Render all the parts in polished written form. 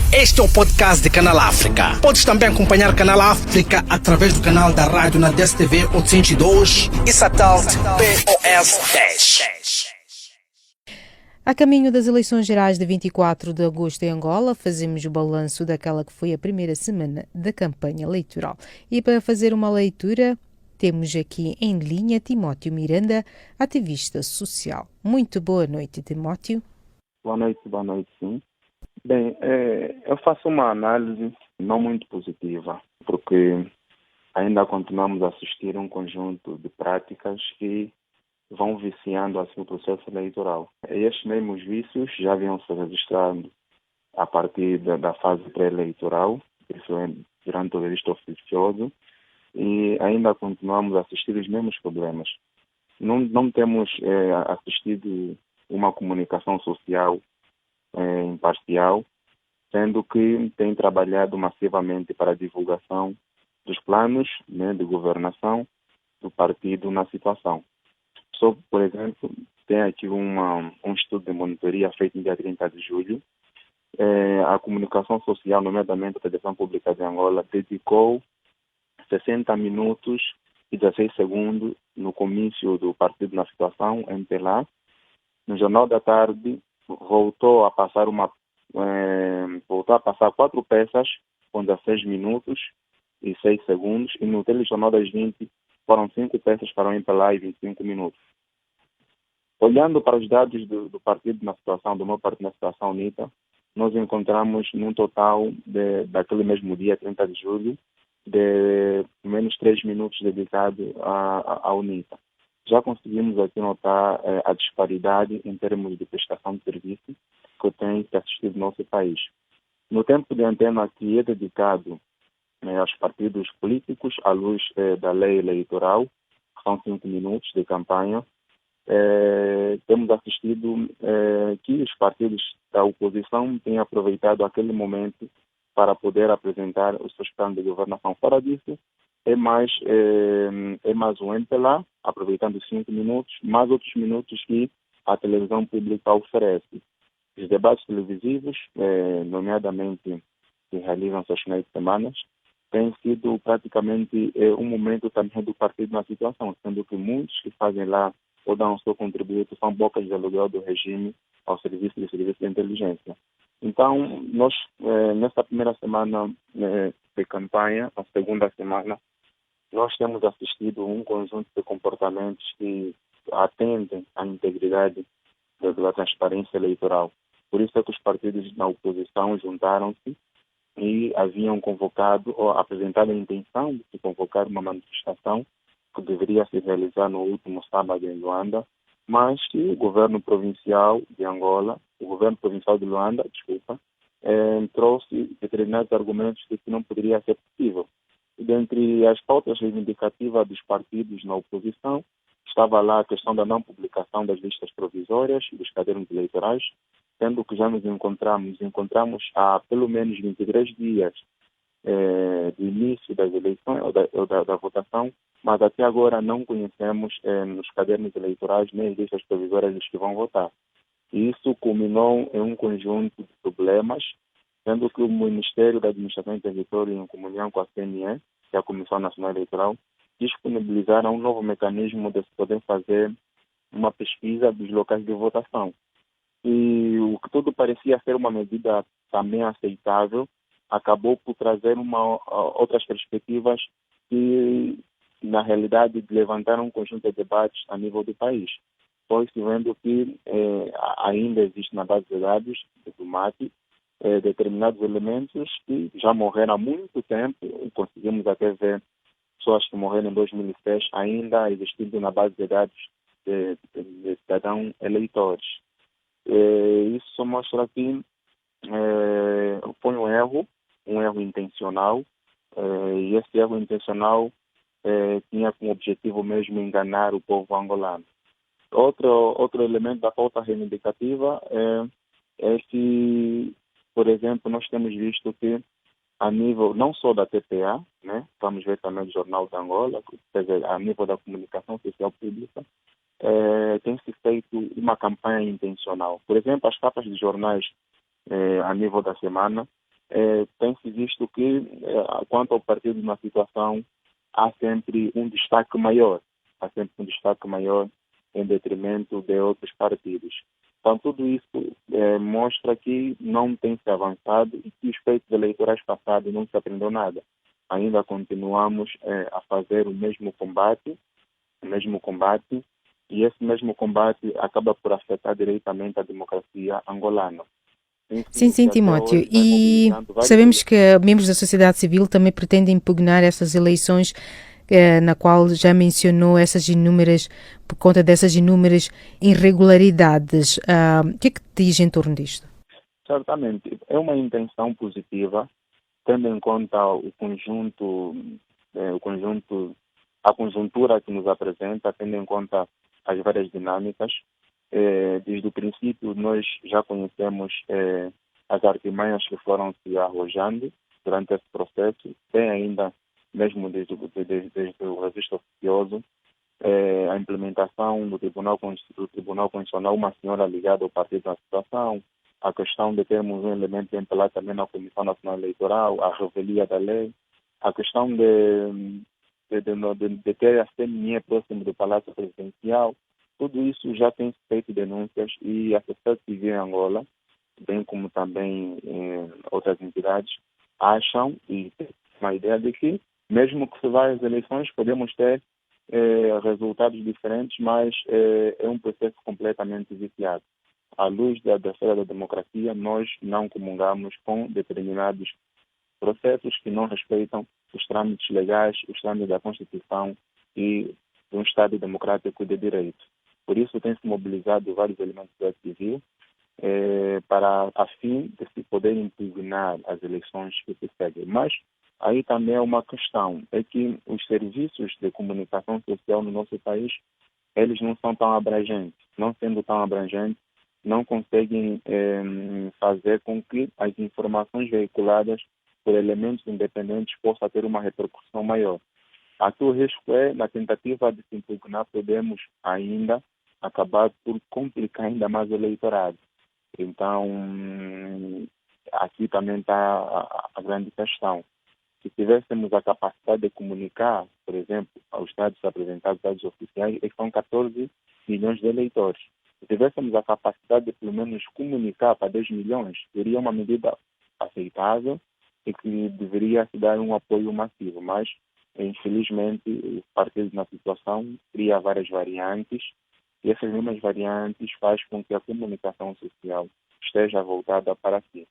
Este é o podcast de Canal África. Podes também acompanhar Canal África através do canal da rádio na DSTV 802 e satélite POS 10. A caminho das eleições gerais de 24 de agosto em Angola, fazemos o balanço daquela que foi a primeira semana da campanha eleitoral. E para fazer uma leitura, temos aqui em linha Timóteo Miranda, ativista social. Muito boa noite, Timóteo. Boa noite, sim. Bem, eu faço uma análise não muito positiva, porque ainda continuamos a assistir a um conjunto de práticas que vão viciando assim o processo eleitoral. Estes mesmos vícios já vinham se registrando a partir da fase pré-eleitoral, principalmente durante o registro oficioso, e ainda continuamos a assistir os mesmos problemas. Não temos assistido uma comunicação social imparcial, sendo que tem trabalhado massivamente para a divulgação dos planos, né, de governação do partido na situação. Só, por exemplo, tem aqui um estudo de monitoria feito no dia 30 de julho. A comunicação social, nomeadamente a Televisão Pública de Angola, dedicou 60 minutos e 16 segundos no comício do partido na situação, MPLA. No Jornal da Tarde, voltou a passar 4 peças com 16 minutos e 6 segundos, e no Telejornal das 20 foram 5 peças para o MPLA e 25 minutos. Olhando para os dados do partido na situação, do meu partido na situação UNITA, nós encontramos num total daquele mesmo dia, 30 de julho, de menos 3 minutos dedicados à UNITA. Já conseguimos aqui notar a disparidade em termos de prestação de serviço que tem se assistido no nosso país. No tempo de antena que é dedicado aos partidos políticos, à luz da lei eleitoral, que são 5 minutos de campanha, temos assistido que os partidos da oposição têm aproveitado aquele momento para poder apresentar os seus planos de governação. Fora disso, é mais um MPLA, aproveitando 5 minutos, mais outros minutos que a televisão pública oferece. Os debates televisivos, nomeadamente que realizam-se aos finais de semana, têm sido praticamente um momento também do partido na situação, sendo que muitos que fazem lá ou dão o seu contributo são bocas de aluguel do regime ao serviço de inteligência. Então, nós, nesta primeira semana de campanha, a segunda semana, nós temos assistido a um conjunto de comportamentos que atendem à integridade da transparência eleitoral. Por isso é que os partidos na oposição juntaram-se e haviam convocado ou apresentado a intenção de se convocar uma manifestação que deveria se realizar no último sábado em Luanda, mas que o governo provincial de Luanda, trouxe determinados argumentos de que não poderia ser possível. E dentre as pautas reivindicativas dos partidos na oposição, estava lá a questão da não publicação das listas provisórias e dos cadernos eleitorais, sendo que já nos encontramos há pelo menos 23 dias do início das eleições ou da votação, mas até agora não conhecemos nos cadernos eleitorais nem as listas provisórias dos que vão votar. E isso culminou em um conjunto de problemas, sendo que o Ministério da Administração e Território, em comunhão com a CNE, que é a Comissão Nacional Eleitoral, disponibilizaram um novo mecanismo de se poder fazer uma pesquisa dos locais de votação. E o que tudo parecia ser uma medida também aceitável, acabou por trazer outras perspectivas que, na realidade, levantaram um conjunto de debates a nível do país. Foi-se vendo que ainda existe na base de dados do MAT determinados elementos que já morreram há muito tempo, e conseguimos até ver pessoas que morreram em 2006 ainda existindo na base de dados de cidadãos eleitores. Isso mostra que foi um erro intencional, e esse erro intencional tinha como objetivo mesmo enganar o povo angolano. Outro elemento da pauta reivindicativa é que, por exemplo, nós temos visto que a nível não só da TPA, né, vamos ver também do Jornal de Angola, quer dizer, a nível da comunicação social pública, tem se feito uma campanha intencional. Por exemplo, as capas de jornais a nível da semana tem-se visto que, quanto ao partido na situação, há sempre um destaque maior. Há sempre um destaque maior em detrimento de outros partidos. Então, tudo isso mostra que não tem se avançado e que os feitos eleitorais passados não se aprendeu nada. Ainda continuamos a fazer o mesmo combate, e esse mesmo combate acaba por afetar diretamente a democracia angolana. Sim, sim, Que até Timóteo. hoje vai E mobilizando vários sabemos que membros da sociedade civil também pretendem impugnar essas eleições, na qual já mencionou essas inúmeras, por conta dessas inúmeras irregularidades. O que é que diz em torno disto? Certamente, é uma intenção positiva, tendo em conta a conjuntura que nos apresenta, tendo em conta as várias dinâmicas. Desde o princípio, nós já conhecemos as artimanhas que foram se arrojando durante esse processo, tem ainda, mesmo desde o registro oficioso, a implementação do Tribunal Constitucional, uma senhora ligada ao partido da situação, a questão de termos um elemento empelado também na Comissão Nacional Eleitoral, a revelia da lei, a questão de ter a CNE próximo do Palácio Presidencial. Tudo isso já tem feito denúncias, e a sociedade civil em Angola, bem como também outras entidades, acham e têm uma ideia de que, mesmo que se vá às eleições, podemos ter resultados diferentes, mas é um processo completamente viciado. À luz da esfera da democracia, nós não comungamos com determinados processos que não respeitam os trâmites legais, os trâmites da Constituição e de um Estado democrático de direito. Por isso, tem-se mobilizado vários elementos da sociedade civil para a fim de se poder impugnar as eleições que se seguem. Mas aí também é uma questão, é que os serviços de comunicação social no nosso país, eles não são tão abrangentes. Não sendo tão abrangentes, não conseguem fazer com que as informações veiculadas por elementos independentes possam ter uma repercussão maior. Aqui o risco é, na tentativa de se impugnar, podemos ainda acabar por complicar ainda mais o eleitorado. Então, aqui também está a grande questão. Se tivéssemos a capacidade de comunicar, por exemplo, aos dados apresentados, dados oficiais, são 14 milhões de eleitores. Se tivéssemos a capacidade de, pelo menos, comunicar para 10 milhões, seria uma medida aceitável e que deveria se dar um apoio massivo. Mas, infelizmente, o partido na situação cria várias variantes, e essas mesmas variantes fazem com que a comunicação social esteja voltada para si.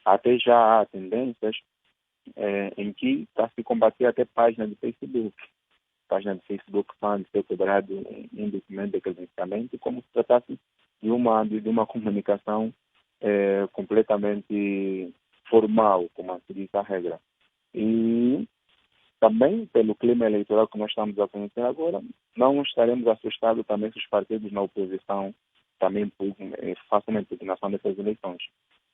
Até já há tendências em que está a se combater até páginas de Facebook. Páginas de Facebook estão de ser quebrado um documento de credenciamento, como se tratasse de uma comunicação completamente formal, como se diz a regra. E também, pelo clima eleitoral que nós estamos a conhecer agora, não estaremos assustados também se os partidos na oposição também façam uma impugnação dessas eleições.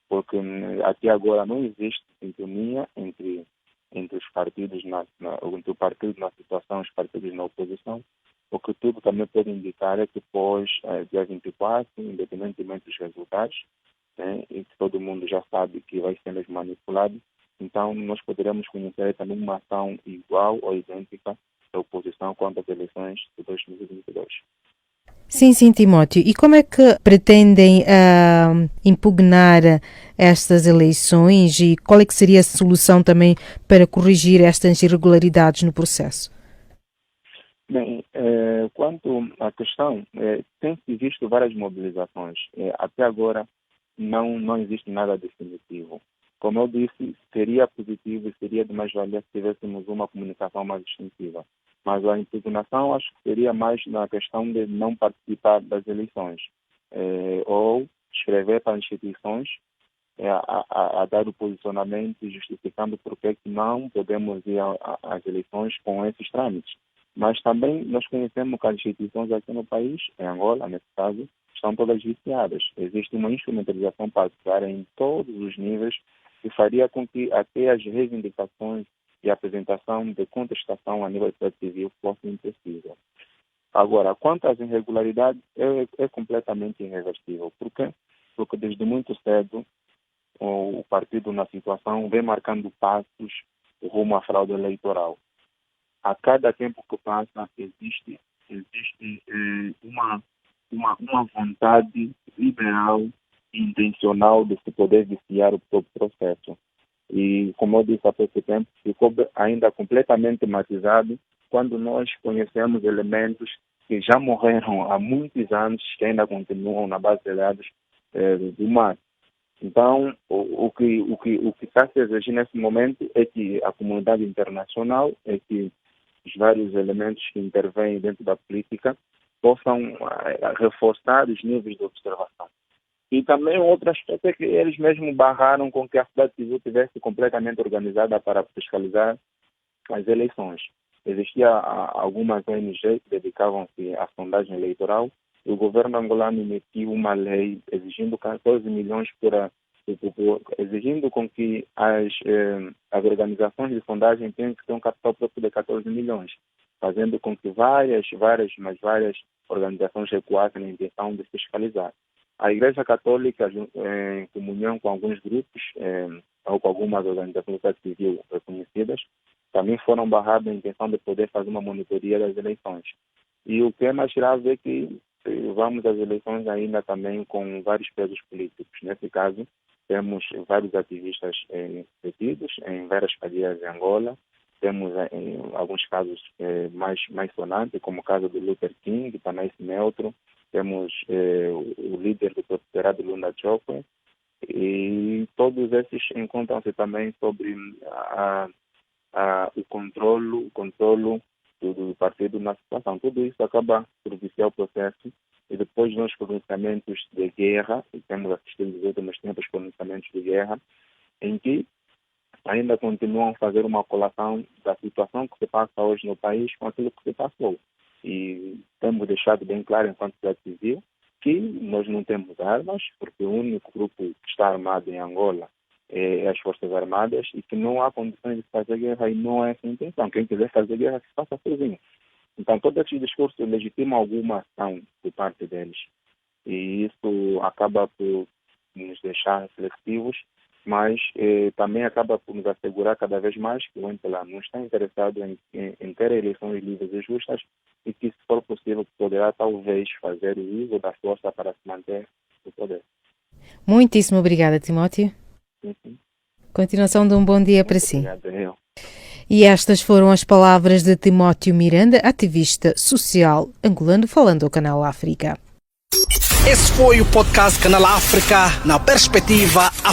Porque até agora não existe sintonia entre os partidos, entre o partido na situação e os partidos na oposição, o que tudo também pode indicar é que depois, dia 24, independentemente dos resultados, né, e que todo mundo já sabe que vai ser mesmo manipulado, então nós poderemos conhecer também uma ação igual ou idêntica da oposição quanto às eleições de 2022. Sim, sim, Timóteo. E como é que pretendem impugnar estas eleições e qual é que seria a solução também para corrigir estas irregularidades no processo? Bem, quanto à questão, tem-se visto várias mobilizações. Até agora não existe nada definitivo. Como eu disse, seria positivo e seria de mais-valia se tivéssemos uma comunicação mais extensiva. Mas a impugnação acho que seria mais na questão de não participar das eleições, ou escrever para instituições a dar o posicionamento justificando por que não podemos ir às eleições com esses trâmites. Mas também nós conhecemos que as instituições aqui no país, em Angola, nesse caso, estão todas viciadas. Existe uma instrumentalização partidária em todos os níveis que faria com que até as reivindicações e a apresentação de contestação a nível da sociedade civil fossem impossíveis. Agora, quanto às irregularidades, é completamente irreversível. Por quê? Porque desde muito cedo o partido na situação vem marcando passos rumo à fraude eleitoral. A cada tempo que passa existe uma vontade liberal e intencional de se poder viciar o próprio processo. E, como eu disse há pouco tempo, ficou ainda completamente matizado quando nós conhecemos elementos que já morreram há muitos anos, que ainda continuam na base de dados do mar. Então, o que está se exigir nesse momento é que a comunidade internacional, é que os vários elementos que intervêm dentro da política possam reforçar os níveis de observação. E também outro aspecto é que eles mesmos barraram com que a sociedade civil estivesse completamente organizada para fiscalizar as eleições. Existia algumas ONGs que dedicavam-se à sondagem eleitoral e o governo angolano emitiu uma lei exigindo 14 milhões exigindo com que as organizações de sondagem tenham que ter um capital próprio de 14 milhões, fazendo com que várias organizações recuassem na intenção de fiscalizar. A Igreja Católica, em comunhão com alguns grupos ou com algumas organizações da sociedade civil reconhecidas, também foram barradas na intenção de poder fazer uma monitoria das eleições. E o que é mais grave é que vamos às eleições ainda também com vários presos políticos. Nesse caso, temos vários ativistas detidos em várias cadeias de Angola. Temos em alguns casos mais sonantes, como o caso do Luther King, Panay Neutro. Temos o líder do Protetorado, Lunda Chokwe. E todos esses encontram-se também sobre o controlo do partido na situação. Tudo isso acaba por viciar o processo e depois nos pronunciamentos de guerra, e temos assistido nos últimos tempos pronunciamentos de guerra, em que ainda continuam a fazer uma colação da situação que se passa hoje no país com aquilo que se passou. E temos deixado bem claro, enquanto sociedade civil, que nós não temos armas, porque o único grupo que está armado em Angola é as Forças Armadas e que não há condições de fazer guerra e não é essa a intenção. Quem quiser fazer guerra, que se faça sozinho. Então, todo esse discurso legitima alguma ação por parte deles. E isso acaba por nos deixar reflexivos, mas também acaba por nos assegurar cada vez mais que o MPLA não está interessado em ter eleições livres e justas e que, se for possível, poderá talvez fazer o uso da força para se manter no poder. Muitíssimo obrigada, Timóteo. Sim. Continuação de um bom dia para si. Obrigado. E estas foram as palavras de Timóteo Miranda, ativista social angolano, falando ao Canal África. Esse foi o podcast Canal África, na perspectiva africana.